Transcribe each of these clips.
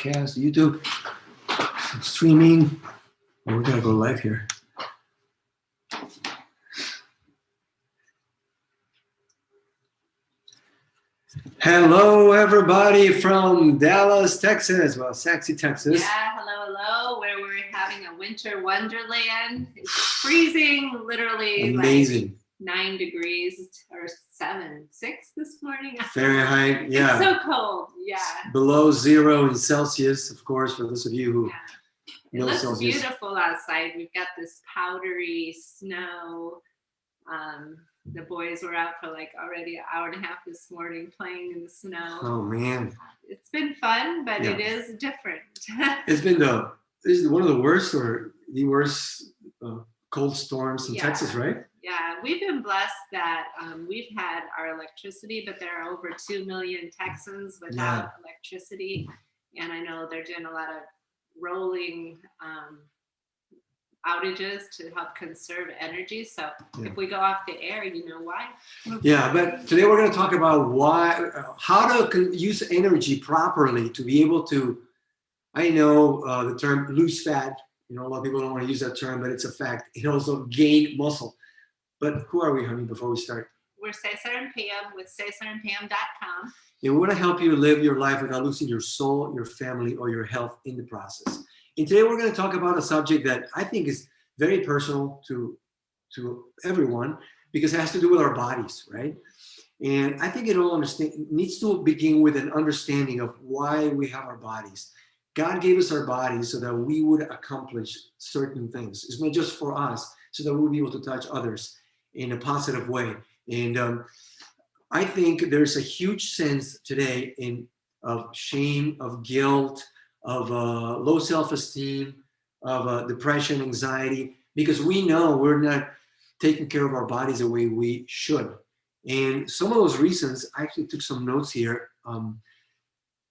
podcast, YouTube, streaming. Oh, we're going to go live here. Hello, everybody from Dallas, Texas. Well, sexy Texas. Yeah, hello, where we're having a winter wonderland. It's freezing, literally amazing. Like 9 degrees or 6 this morning. Fahrenheit, yeah. It's so cold, yeah. Below 0 in Celsius, of course, for those of you who know It looks Celsius. beautiful outside. We've got this powdery snow. The boys were out for like already an hour and a half this morning playing in the snow. Oh, man. It's been fun, but it is different. It's been this is one of the worst or the worst cold storms in Texas, right? Yeah, we've been blessed that we've had our electricity, but there are over 2 million Texans without electricity. And I know they're doing a lot of rolling outages to help conserve energy. So if we go off the air, you know why? Yeah, but today we're going to talk about how to use energy properly to be able to, I know the term lose fat. You know, a lot of people don't want to use that term, but it's a fact. And also gain muscle. But who are we, honey, before we start? We're Cesar and Pam with CesarandPam.com. And we want to help you live your life without losing your soul, your family, or your health in the process. And today we're going to talk about a subject that I think is very personal to everyone because it has to do with our bodies, right? And I think it needs to begin with an understanding of why we have our bodies. God gave us our bodies so that we would accomplish certain things. It's not just for us, so that we would be able to touch others in a positive way. And I think there's a huge sense today of shame, of guilt, of low self-esteem, of depression, anxiety, because we know we're not taking care of our bodies the way we should. And some of those reasons, I actually took some notes here.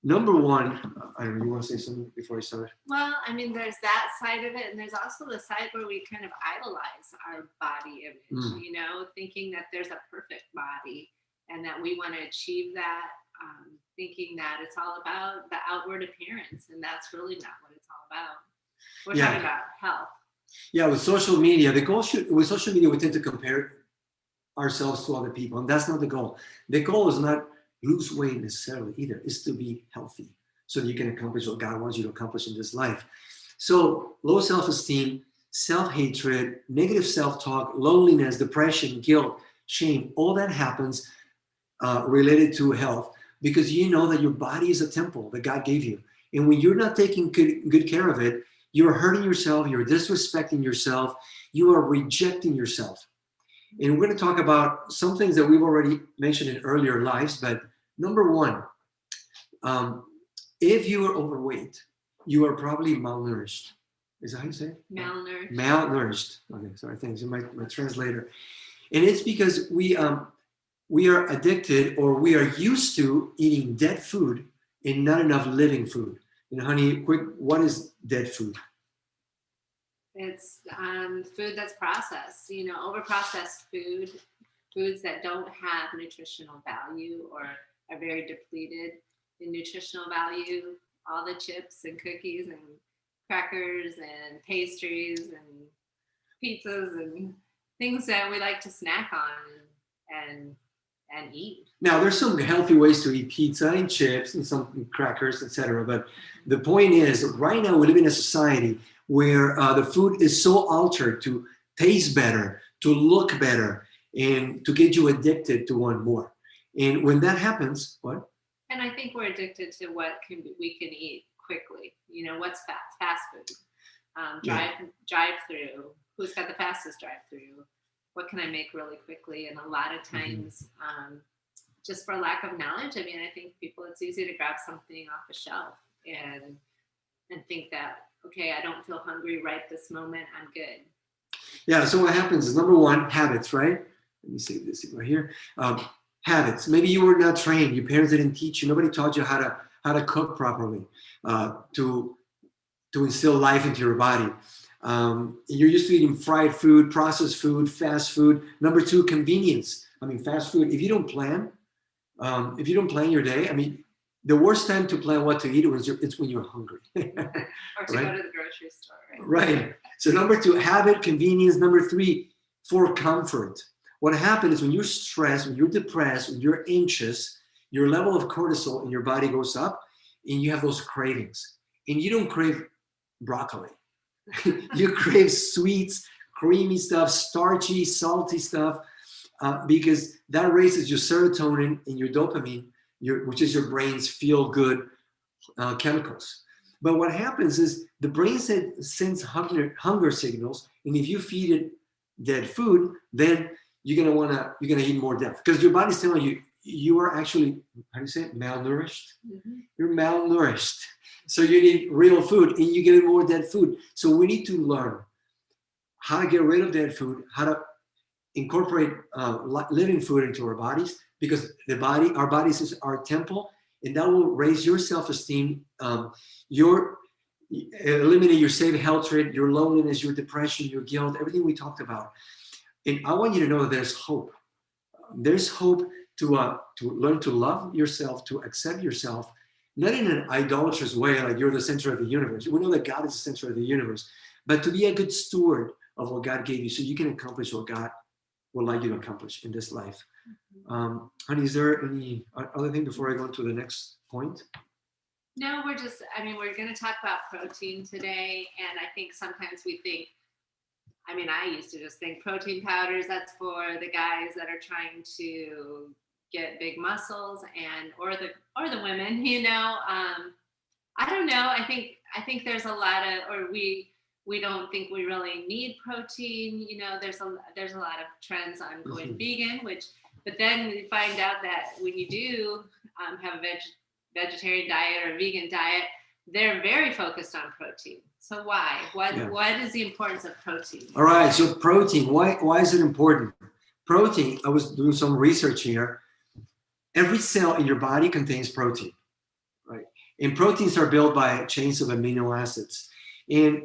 Number one, I don't know, you want to say something before I start? Well, I mean, there's that side of it, and there's also the side where we kind of idolize our body image, you know, thinking that there's a perfect body and that we want to achieve that, thinking that it's all about the outward appearance, and that's really not what it's all about. We're talking about health. Yeah, with social media, the goal with social media, we tend to compare ourselves to other people, and that's not the goal. The goal is not lose weight necessarily either. It's to be healthy so that you can accomplish what God wants you to accomplish in this life. So low self-esteem, self-hatred, negative self-talk, loneliness, depression, guilt, shame, all that happens related to health because you know that your body is a temple that God gave you. And when you're not taking good care of it, you're hurting yourself, you're disrespecting yourself, you are rejecting yourself. And we're going to talk about some things that we've already mentioned in earlier lives, but number one, if you are overweight, you are probably malnourished. Is that how you say it? Malnourished. Malnourished. Okay, sorry, thanks. My translator. And it's because we are addicted or we are used to eating dead food and not enough living food. And honey, quick, what is dead food? It's food that's processed, you know, over-processed foods that don't have nutritional value or are very depleted in nutritional value. All the chips and cookies and crackers and pastries and pizzas and things that we like to snack on and eat. Now, there's some healthy ways to eat pizza and chips and some crackers, etc. But the point is, right now we live in a society where the food is so altered to taste better, to look better, and to get you addicted to want more. And when that happens, what? And I think we're addicted to what we can eat quickly. You know, what's fast food? Drive-through. Who's got the fastest drive-through? What can I make really quickly? And a lot of times, just for lack of knowledge, I mean, I think it's easy to grab something off a shelf and think that, okay, I don't feel hungry right this moment, I'm good. Yeah, so what happens is, number one, habits, right? Let me save this right here. Habits. Maybe you were not trained. Your parents didn't teach you. Nobody taught you how to cook properly, to instill life into your body. You're used to eating fried food, processed food, fast food. Number two, convenience. I mean, fast food. If you don't plan your day, I mean, The worst time to plan what to eat it's when you're hungry. Or to Right? go to the grocery store, right? Right. So number 2, habit, convenience. Number 3, for comfort. What happens is when you're stressed, when you're depressed, when you're anxious, your level of cortisol in your body goes up and you have those cravings. And you don't crave broccoli. You crave sweets, creamy stuff, starchy, salty stuff, because that raises your serotonin and your dopamine, which is your brain's feel-good chemicals. But what happens is the brain sends hunger signals, and if you feed it dead food, then you're gonna eat more death because your body's telling you you are actually, how do you say it, malnourished. Mm-hmm. You're malnourished, so you need real food, and you get more dead food. So we need to learn how to get rid of dead food, how to incorporate living food into our bodies, because our bodies is our temple, and that will raise your self-esteem, eliminate your self-hatred, your loneliness, your depression, your guilt, everything we talked about. And I want you to know that there's hope. There's hope to learn to love yourself, to accept yourself, not in an idolatrous way, like you're the center of the universe. We know that God is the center of the universe, but to be a good steward of what God gave you so you can accomplish what God would like you to accomplish in this life. Honey, is there any other thing before I go to the next point? No, we're going to talk about protein today. And I think sometimes we think, I used to just think protein powders, that's for the guys that are trying to get big muscles or the women, I don't know. I think there's a lot of, we don't think we really need protein. There's a lot of trends on going vegan, but then we find out that when you do have a vegetarian diet or a vegan diet, they're very focused on protein. So why? What is the importance of protein? All right. So protein, why is it important? Protein, I was doing some research here. Every cell in your body contains protein, right? And proteins are built by chains of amino acids. And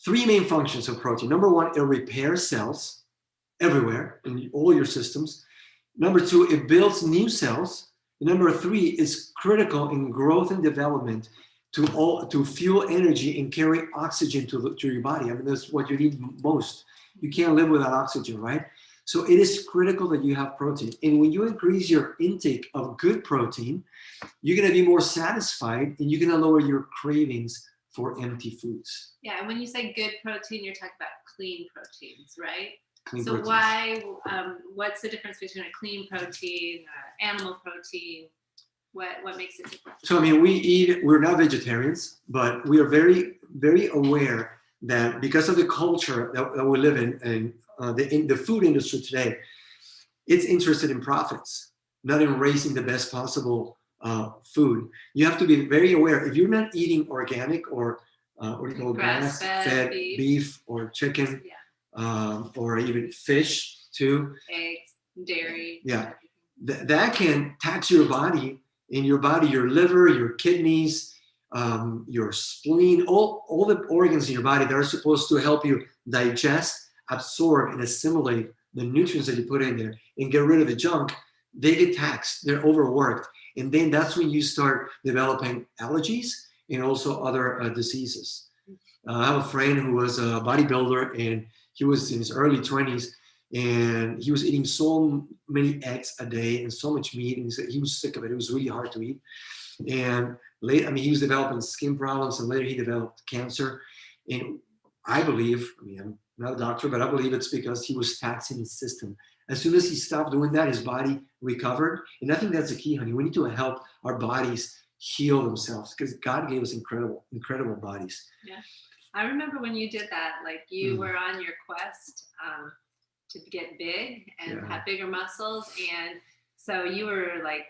3 main functions of protein. Number 1, it repairs cells everywhere in all your systems. Number 2, it builds new cells. And number 3, is critical in growth and development to fuel energy and carry oxygen to your body. That's what you need most. You can't live without oxygen, right? So it is critical that you have protein. And when you increase your intake of good protein, you're going to be more satisfied and you're going to lower your cravings for empty foods. Yeah, and when you say good protein, you're talking about clean proteins, right? Clean so proteins. Why, what's the difference between a clean protein, animal protein? What makes it different? So, we're not vegetarians, but we are very, very aware that because of the culture that we live in the food industry today, it's interested in profits, not in raising the best possible food. You have to be very aware. If you're not eating organic or what do you call grass-fed beef or chicken, or even fish too, eggs, dairy, that can tax your body. In your body, your liver, your kidneys, your spleen, all the organs in your body that are supposed to help you digest, absorb, and assimilate the nutrients that you put in there and get rid of the junk, they get taxed. They're overworked. And then that's when you start developing allergies and also other diseases. I have a friend who was a bodybuilder, and he was in his early 20s, and he was eating so many eggs a day and so much meat, and he said he was sick of it. It was really hard to eat. And he was developing skin problems, and later he developed cancer. And I believe, I'm not a doctor, but I believe it's because he was taxing his system. As soon as he stopped doing that, his body recovered. And I think that's the key, honey. We need to help our bodies heal themselves because God gave us incredible, incredible bodies. Yeah. I remember when you did that, like you were on your quest to get big and have bigger muscles. And so you were like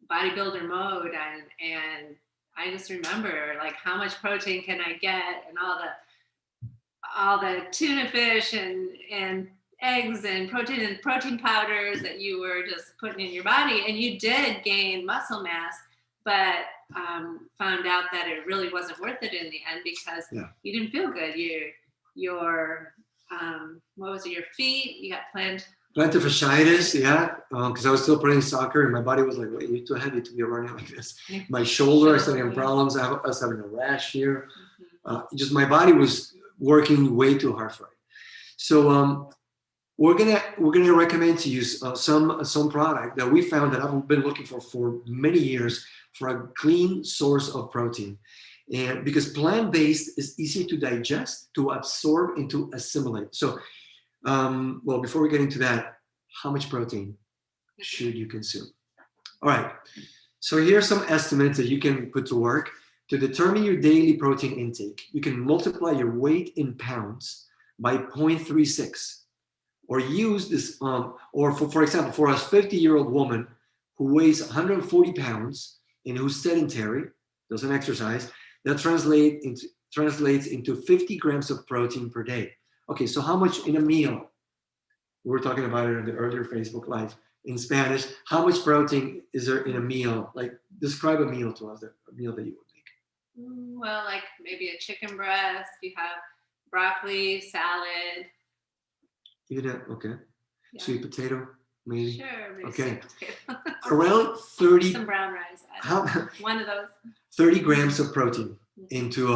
bodybuilder mode. And I just remember like how much protein can I get and all the tuna fish and eggs and protein powders that you were just putting in your body. And you did gain muscle mass, but found out that it really wasn't worth it in the end because you didn't feel good. Your what was it? Your feet, you got Plantar fasciitis, yeah, because I was still playing soccer and my body was like, wait, you're too heavy to be running like this. My shoulder, I started having problems. I was having a rash here. Just my body was working way too hard for it. So we're gonna recommend to you some product that we found that I've been looking for many years for a clean source of protein, and because plant-based is easier to digest, to absorb, and to assimilate. So, well, before we get into that, how much protein should you consume? All right. So here are some estimates that you can put to work to determine your daily protein intake. You can multiply your weight in pounds by 0.36, or use this, or for example, for a 50-year-old woman who weighs 140 pounds and who's sedentary, doesn't exercise, that translates into 50 grams of protein per day. Okay, so how much in a meal? We were talking about it in the earlier Facebook Live in Spanish. How much protein is there in a meal? Like, describe a meal to us, a meal that you would make. Well, like maybe a chicken breast. You have broccoli, salad. Even that, okay. Yeah. Sweet potato, maybe. Sure. Maybe okay. Sweet potato. Around 30. Some brown rice. One of those. 30 grams of protein into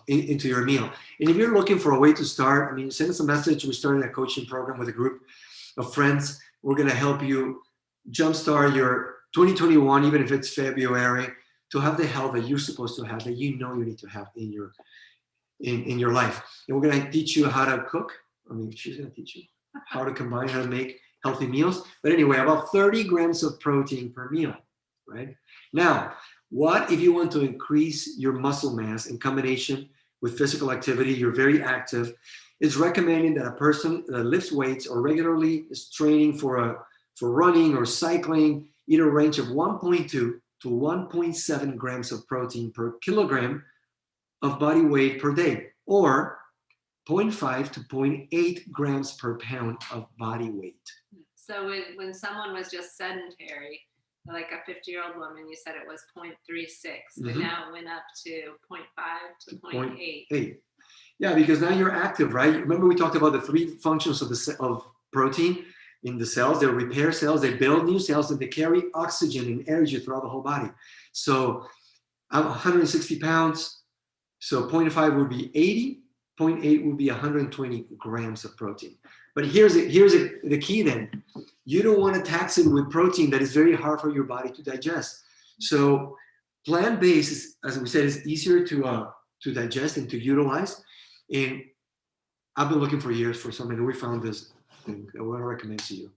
your meal. And if you're looking for a way to start, I mean, send us a message. We started a coaching program with a group of friends. We're going to help you jumpstart your 2021, even if it's February, to have the health that you're supposed to have, that you know you need to have in your life. And we're going to teach you how to cook. I mean, she's going to teach you how to combine, how to make healthy meals. But anyway, about 30 grams of protein per meal, right? Now, what if you want to increase your muscle mass in combination with physical activity? You're very active. It's recommended that a person that lifts weights or regularly is training for running or cycling eat a range of 1.2 to 1.7 grams of protein per kilogram of body weight per day, or 0.5 to 0.8 grams per pound of body weight. So when someone was just sedentary, like a 50-year-old woman, you said it was 0.36, but now it went up to 0.5 to 0.8. Yeah, because now you're active, right? Remember we talked about the three functions of protein in the cells. They repair cells, they build new cells, and they carry oxygen and energy throughout the whole body. So I'm 160 pounds, so 0.5 would be 80, 0.8 would be 120 grams of protein. But here's the key then. You don't want to tax it with protein that is very hard for your body to digest. So plant-based, as we said, is easier to digest and to utilize. And I've been looking for years for something, and we found this thing that I want to recommend to you,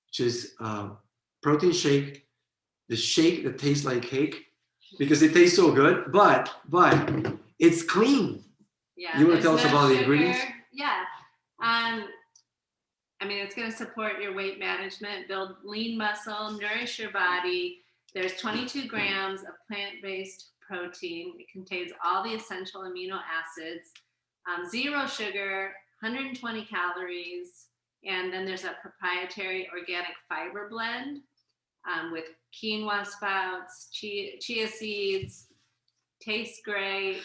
which is protein shake, the shake that tastes like cake, because it tastes so good, but it's clean. Yeah. You want to tell us about the ingredients? Yeah. I mean, it's going to support your weight management, build lean muscle, nourish your body. There's 22 grams of plant-based protein. It contains all the essential amino acids, 0 sugar, 120 calories, and then there's a proprietary organic fiber blend with quinoa sprouts, chia seeds. Tastes great.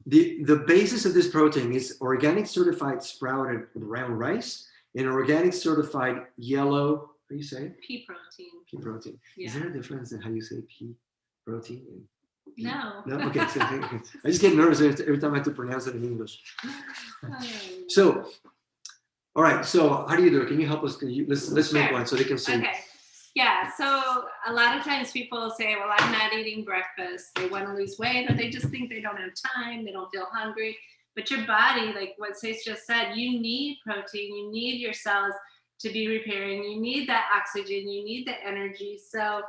The basis of this protein is organic certified sprouted brown rice and organic certified yellow, how do you say it? Pea protein. Pea protein. Yeah. Is there a difference in how you say pea protein? No. No? Okay. I just get nervous every time I have to pronounce it in English. So, all right. So how do you do it? Can you help us? Let's make one so they can see. Okay. Yeah. So a lot of times people say, well, I'm not eating breakfast. They want to lose weight, or they just think they don't have time. They don't feel hungry. But your body, like what Cesar just said, you need protein. You need your cells to be repairing. You need that oxygen. You need the energy. So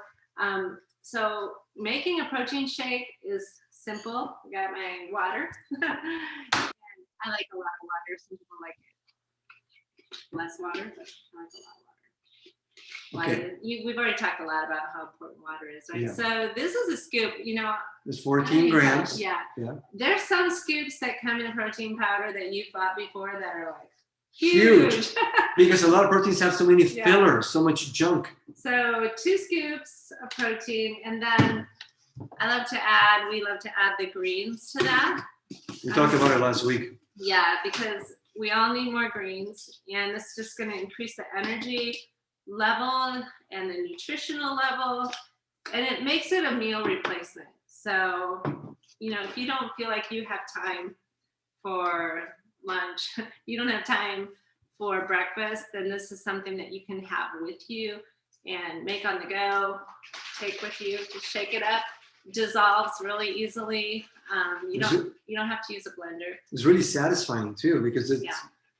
making a protein shake is simple. I got my water. I like a lot of water. Some people like less water, but I like a lot of water. Okay. We've already talked a lot about how important water is, right? Yeah. So this is a scoop, There's 14 grams. Yeah. There's some scoops that come in protein powder that you've bought before that are like huge. Because a lot of proteins have so many fillers, so much junk. So 2 scoops of protein, and then we love to add the greens to that. We talked about it last week. Yeah, because we all need more greens, and this is just going to increase the energy level and the nutritional level, and it makes it a meal replacement. So, if you don't feel like you have time for lunch, you don't have time for breakfast, then this is something that you can have with you and make on the go, take with you, just shake it up, dissolves really easily. You don't have to use a blender. It's really satisfying too, because it's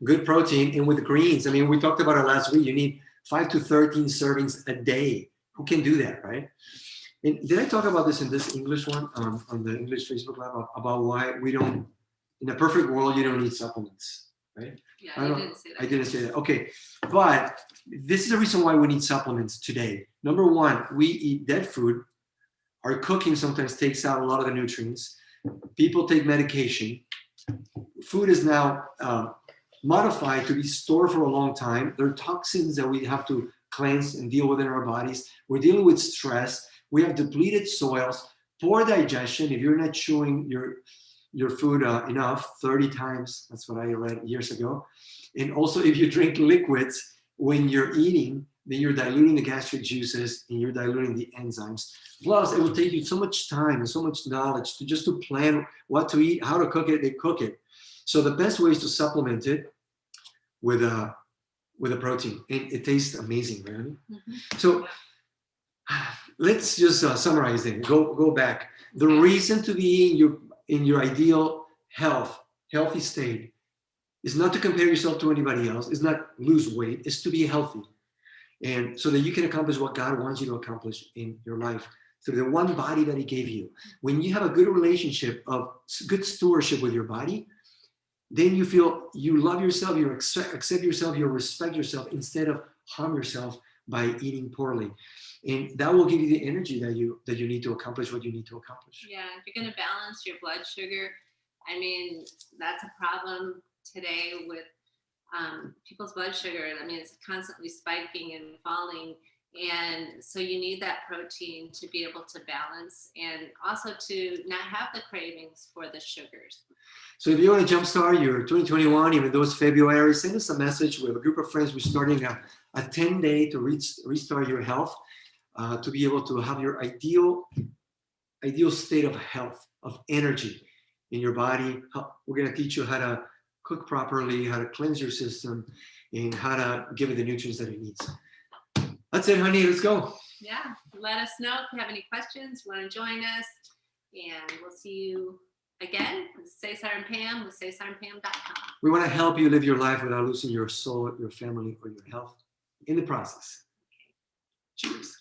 good protein. And with greens, I mean, we talked about it last week, you need 5 to 13 servings a day. Who can do that, right? And did I talk about this in this English one, on the English Facebook Live, about why we don't, in a perfect world, you don't need supplements, right? Yeah, you didn't say that. I didn't say that. Okay, but this is the reason why we need supplements today. Number one, we eat dead food. Our cooking sometimes takes out a lot of the nutrients. People take medication. Food is now modified to be stored for a long time. There are toxins that we have to cleanse and deal with in our bodies. We're dealing with stress. We have depleted soils, poor digestion. If you're not chewing your food enough, 30 times, that's what I read years ago. And also, if you drink liquids when you're eating, then you're diluting the gastric juices and you're diluting the enzymes. Plus, it will take you so much time and so much knowledge to plan what to eat, how to cook it, and cook it. So the best way is to supplement it with a protein. It tastes amazing, right? Mm-hmm. So let's just summarize it. Go back. The reason to be in your ideal healthy state is not to compare yourself to anybody else. It's not lose weight. It's to be healthy. And so that you can accomplish what God wants you to accomplish in your life through the one body that he gave you. When you have a good relationship of good stewardship with your body, then you feel you love yourself, you accept yourself, you respect yourself instead of harm yourself by eating poorly. And that will give you the energy that you need to accomplish what you need to accomplish. Yeah, if you're going to balance your blood sugar, I mean, that's a problem today with people's blood sugar. I mean, it's constantly spiking and falling. And so you need that protein to be able to balance and also to not have the cravings for the sugars. So if you want to jumpstart your 2021, even though it's February, send us a message. We have a group of friends. We're starting a 10-day to restart your health, to be able to have your ideal state of health, of energy in your body. We're going to teach you how to cook properly, how to cleanse your system, and how to give it the nutrients that it needs. That's it, honey. Let's go. Yeah. Let us know if you have any questions, want to join us, and we'll see you again with Cesar and Pam with CesarandPam.com. We want to help you live your life without losing your soul, your family, or your health in the process. Okay. Cheers.